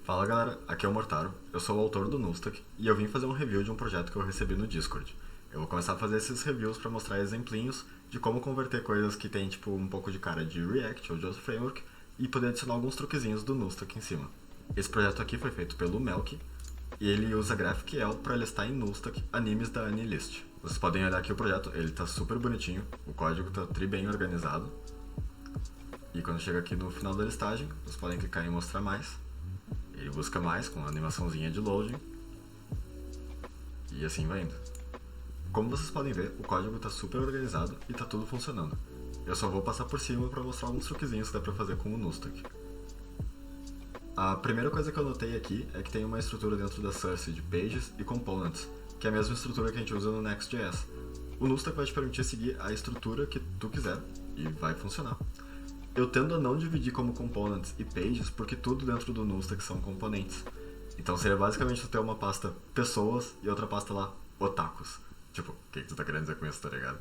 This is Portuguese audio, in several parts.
Fala galera, aqui é o Mortaro, eu sou o autor do Nustack e eu vim fazer um review de um projeto que eu recebi no Discord. Eu vou começar a fazer esses reviews para mostrar exemplinhos de como converter coisas que tem tipo um pouco de cara de React ou de outro framework e poder adicionar alguns truquezinhos do Nustack em cima. Esse projeto aqui foi feito pelo Melk e ele usa GraphQL para listar em Nustack animes da Anilist. Vocês podem olhar aqui o projeto, ele tá super bonitinho, o código tá bem organizado. E quando chega aqui no final da listagem, vocês podem clicar em mostrar mais. Ele busca mais com a animaçãozinha de loading. E assim vai indo. Como vocês podem ver, o código está super organizado e está tudo funcionando. Eu só vou passar por cima para mostrar alguns truquezinhos que dá para fazer com o Nustack. A primeira coisa que eu notei aqui é que tem uma estrutura dentro da source de pages e components, que é a mesma estrutura que a gente usa no Next.js. O Nustack vai te permitir seguir a estrutura que tu quiser e vai funcionar. Eu tendo a não dividir como components e pages porque tudo dentro do Nustack são componentes. Então seria basicamente tu ter uma pasta pessoas e outra pasta lá otakus. Tipo, o que tu tá querendo dizer com isso, tá ligado?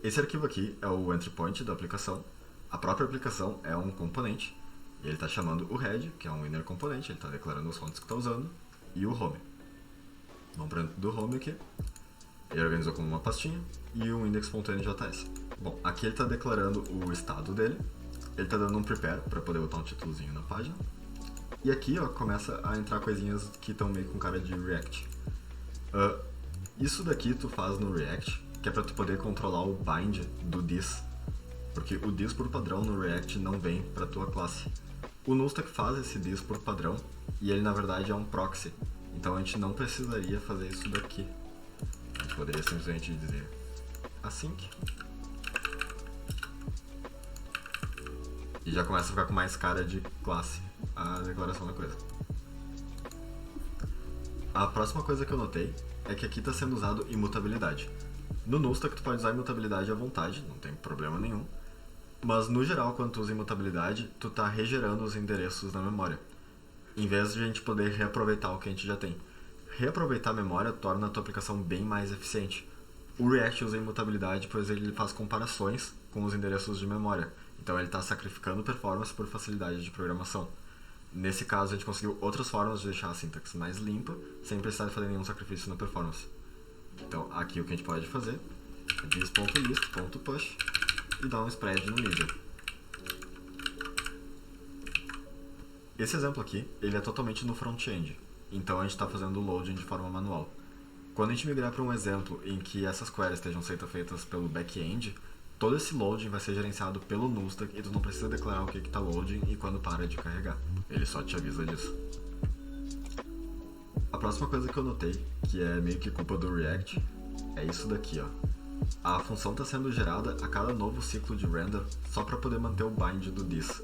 Esse arquivo aqui é o entry point da aplicação. A própria aplicação é um componente. E ele tá chamando o head, que é um inner componente, ele tá declarando os fontes que tá usando, e o home. Vamos para dentro do home aqui. Ele organizou como uma pastinha e um index.njs. Bom, aqui ele tá declarando o estado dele. Ele tá dando um prepare para poder botar um títulozinho na página. E aqui, ó, começa a entrar coisinhas que estão meio com cara de React. Isso daqui tu faz no React, que é para tu poder controlar o bind do this. Porque o this por padrão no React não vem para tua classe. O Nustack faz esse this por padrão e ele na verdade é um proxy. Então a gente não precisaria fazer isso daqui. A gente poderia simplesmente dizer async. E já começa a ficar com mais cara de classe a declaração da coisa. A próxima coisa que eu notei é que aqui está sendo usado imutabilidade. No Nustack tu pode usar imutabilidade à vontade, não tem problema nenhum. Mas no geral, quando tu usa imutabilidade, tu tá regerando os endereços na memória. Em vez de a gente poder reaproveitar o que a gente já tem. Reaproveitar a memória torna a tua aplicação bem mais eficiente. O React usa imutabilidade pois ele faz comparações com os endereços de memória. Então ele está sacrificando performance por facilidade de programação. Nesse caso a gente conseguiu outras formas de deixar a sintaxe mais limpa, sem precisar fazer nenhum sacrifício na performance. Então aqui o que a gente pode fazer é this.list.push e dar um spread no middle. Esse exemplo aqui ele é totalmente no front-end, então a gente está fazendo o loading de forma manual. Quando a gente migrar para um exemplo em que essas queries estejam sendo feitas pelo back-end, todo esse loading vai ser gerenciado pelo Nustack e tu não precisa declarar o que está loading e quando para de carregar. Ele só te avisa disso. A próxima coisa que eu notei, que é meio que culpa do React, é isso daqui, ó. A função está sendo gerada a cada novo ciclo de render só para poder manter o bind do this.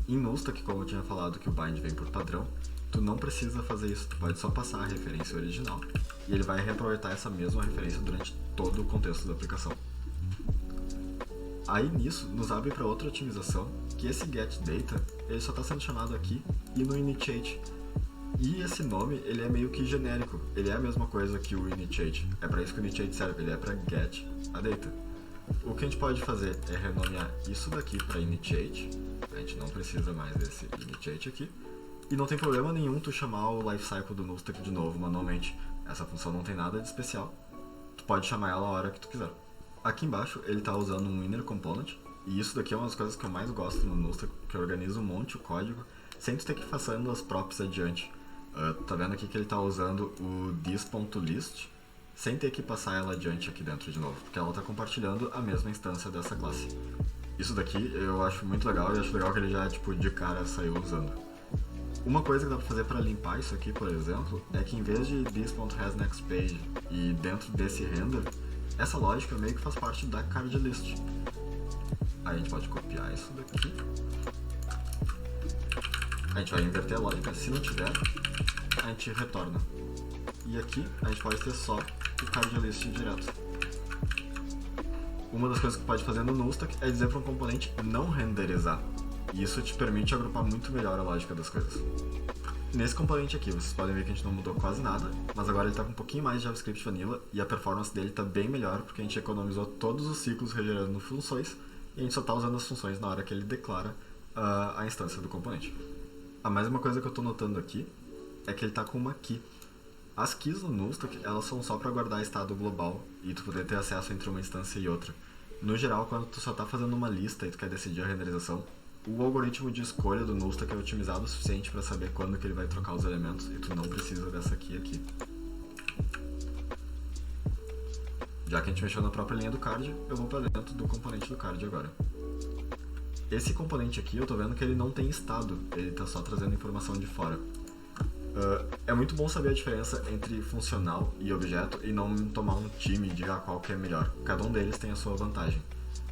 Em Nustack, como eu tinha falado que o bind vem por padrão, tu não precisa fazer isso, tu pode só passar a referência original e ele vai reaproveitar essa mesma referência durante todo o contexto da aplicação. Aí nisso nos abre para outra otimização, que esse getData ele só está sendo chamado aqui e no initiate. E esse nome ele é meio que genérico, ele é a mesma coisa que o initiate. É para isso que o initiate serve, ele é para get a data. O que a gente pode fazer é renomear isso daqui para initiate, a gente não precisa mais desse initiate aqui. E não tem problema nenhum tu chamar o lifecycle do Nustack de novo manualmente, essa função não tem nada de especial, tu pode chamar ela a hora que tu quiser. Aqui embaixo ele está usando um inner component, e isso daqui é uma das coisas que eu mais gosto no Nustack, que organiza um monte o código, sem tu ter que ir passando as props adiante. Tá vendo aqui que ele está usando o this.list, sem ter que passar ela adiante aqui dentro de novo, porque ela está compartilhando a mesma instância dessa classe. Isso daqui eu acho muito legal, e acho legal que ele já tipo, de cara saiu usando. Uma coisa que dá para fazer para limpar isso aqui, por exemplo, é que em vez de this.hasNextPage e dentro desse render, essa lógica meio que faz parte da card list. Aí a gente pode copiar isso daqui. A gente vai inverter a lógica, se não tiver, a gente retorna. E aqui a gente pode ter só o card list direto. Uma das coisas que pode fazer no Nustack é dizer para um componente não renderizar. E isso te permite agrupar muito melhor a lógica das coisas. Nesse componente aqui, vocês podem ver que a gente não mudou quase nada, mas agora ele está com um pouquinho mais de JavaScript Vanilla e a performance dele está bem melhor porque a gente economizou todos os ciclos regerando funções e a gente só está usando as funções na hora que ele declara a instância do componente. A mais uma coisa que eu tô notando aqui é que ele tá com uma key. As keys no Nostack, elas são só para guardar estado global e tu poder ter acesso entre uma instância e outra. No geral, quando tu só tá fazendo uma lista e tu quer decidir a renderização, o algoritmo de escolha do Nostack é otimizado o suficiente para saber quando que ele vai trocar os elementos e tu não precisa dessa key aqui. Já que a gente mexeu na própria linha do card, eu vou para dentro do componente do card agora. Esse componente aqui, eu tô vendo que ele não tem estado, ele tá só trazendo informação de fora. É muito bom saber a diferença entre funcional e objeto e não tomar um time de qual que é melhor. Cada um deles tem a sua vantagem.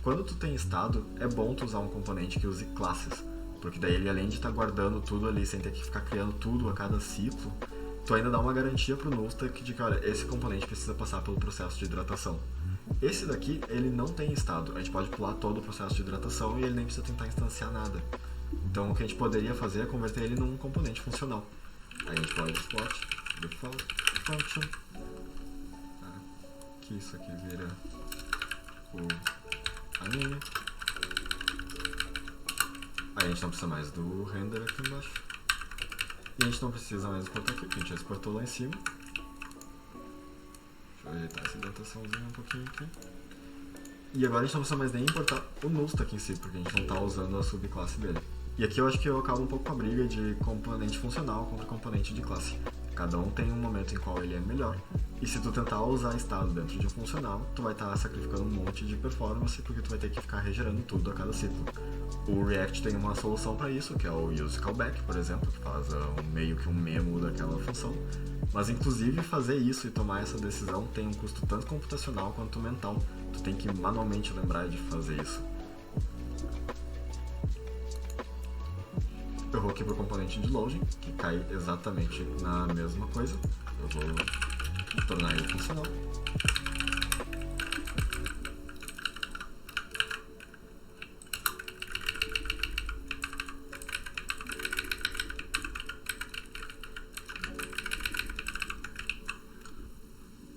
Quando tu tem estado, é bom tu usar um componente que use classes, porque daí ele, além de estar guardando tudo ali sem ter que ficar criando tudo a cada ciclo, tu ainda dá uma garantia pro Nostack de que, olha, esse componente precisa passar pelo processo de hidratação. Esse daqui, ele não tem estado, a gente pode pular todo o processo de hidratação e ele nem precisa tentar instanciar nada. Então o que a gente poderia fazer é converter ele num componente funcional. Aí a gente pode plot default function. Aqui isso aqui vira o anime. Aí a gente não precisa mais do render aqui embaixo. E a gente não precisa mais exportar aqui, porque a gente já exportou lá em cima. Deixa eu ajeitar essa hidrataçãozinha um pouquinho aqui. E agora a gente não precisa mais nem importar o Nostack em si, porque a gente não está usando a subclasse dele. E aqui eu acho que eu acabo um pouco com a briga de componente funcional contra componente de classe. Cada um tem um momento em qual ele é melhor. E se tu tentar usar estado dentro de um funcional, tu vai estar sacrificando um monte de performance, porque tu vai ter que ficar regerando tudo a cada ciclo. O React tem uma solução para isso, que é o use callback, por exemplo, que faz meio que um memo daquela função. Mas inclusive fazer isso e tomar essa decisão tem um custo tanto computacional quanto mental. Tu tem que manualmente lembrar de fazer isso. Eu vou aqui para o componente de loading, que cai exatamente na mesma coisa. Eu vou tornar ele funcional.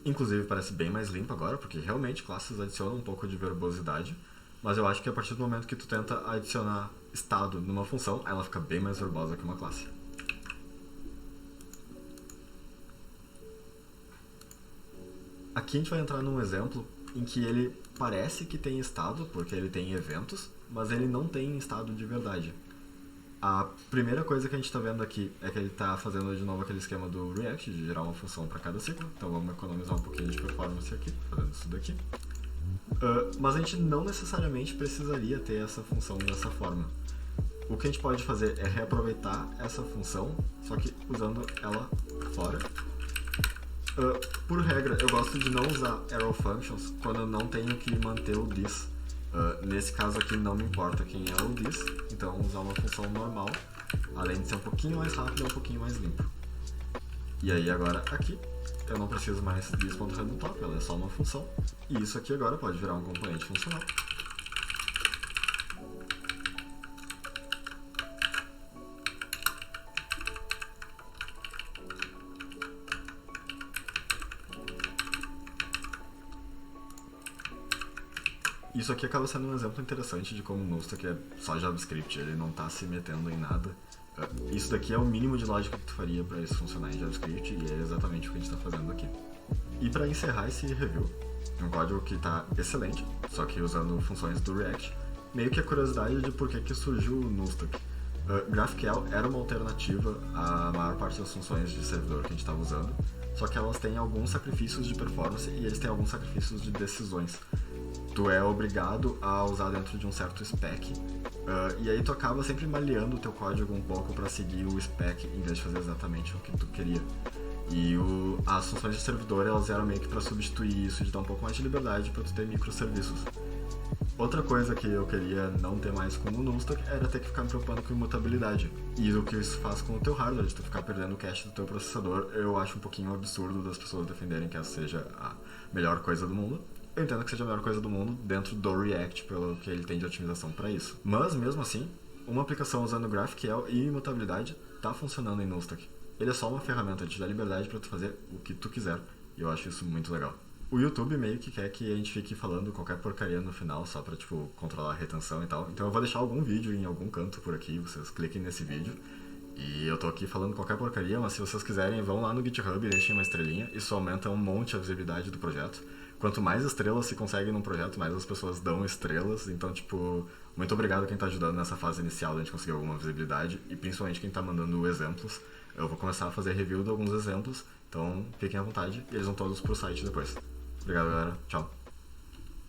Inclusive parece bem mais limpo agora, porque realmente classes adicionam um pouco de verbosidade. Mas eu acho que a partir do momento que tu tenta adicionar estado numa função, ela fica bem mais verbosa que uma classe. Aqui a gente vai entrar num exemplo em que ele parece que tem estado, porque ele tem eventos, mas ele não tem estado de verdade. A primeira coisa que a gente está vendo aqui é que ele está fazendo de novo aquele esquema do React, de gerar uma função para cada ciclo. Então vamos economizar um pouquinho de performance aqui, fazendo isso daqui. Mas a gente não necessariamente precisaria ter essa função dessa forma. O que a gente pode fazer é reaproveitar essa função, só que usando ela fora. Por regra, eu gosto de não usar arrow functions quando eu não tenho que manter o this. Nesse caso aqui não me importa quem é o this, então usar uma função normal, além de ser um pouquinho mais rápido, é um pouquinho mais limpo. E aí agora aqui, eu não preciso mais this.headTop, ela é só uma função, e isso aqui agora pode virar um componente funcional. Isso aqui acaba sendo um exemplo interessante de como o Nostack é só JavaScript, ele não está se metendo em nada. Isso daqui é o mínimo de lógica que tu faria para isso funcionar em JavaScript e é exatamente o que a gente está fazendo aqui. E para encerrar esse review, um código que está excelente, só que usando funções do React, meio que a curiosidade de por que surgiu o Nostack. GraphQL era uma alternativa à maior parte das funções de servidor que a gente estava usando, só que elas têm alguns sacrifícios de performance e eles têm alguns sacrifícios de decisões. Tu é obrigado a usar dentro de um certo spec, e aí tu acaba sempre maleando o teu código um pouco para seguir o spec em vez de fazer exatamente o que tu queria. E as funções de servidor elas eram meio que para substituir isso, de dar um pouco mais de liberdade para tu ter microserviços. Outra coisa que eu queria não ter mais com o Nostack era ter que ficar me preocupando com imutabilidade. E o que isso faz com o teu hardware, de tu ficar perdendo o cache do teu processador, eu acho um pouquinho absurdo das pessoas defenderem que essa seja a melhor coisa do mundo. Eu entendo que seja a melhor coisa do mundo dentro do React, pelo que ele tem de otimização para isso. Mas, mesmo assim, uma aplicação usando GraphQL e imutabilidade está funcionando em Nostack. Ele é só uma ferramenta, te dá liberdade para tu fazer o que tu quiser, e eu acho isso muito legal. O YouTube meio que quer que a gente fique falando qualquer porcaria no final, só pra, controlar a retenção e tal. Então eu vou deixar algum vídeo em algum canto por aqui, vocês cliquem nesse vídeo. E eu tô aqui falando qualquer porcaria, mas se vocês quiserem, vão lá no GitHub e deixem uma estrelinha. Isso aumenta um monte a visibilidade do projeto. Quanto mais estrelas se consegue num projeto, mais as pessoas dão estrelas. Então, tipo, muito obrigado quem tá ajudando nessa fase inicial da gente conseguir alguma visibilidade. E principalmente quem tá mandando exemplos. Eu vou começar a fazer review de alguns exemplos. Então, fiquem à vontade. E eles vão todos pro site depois. Obrigado, galera. Tchau.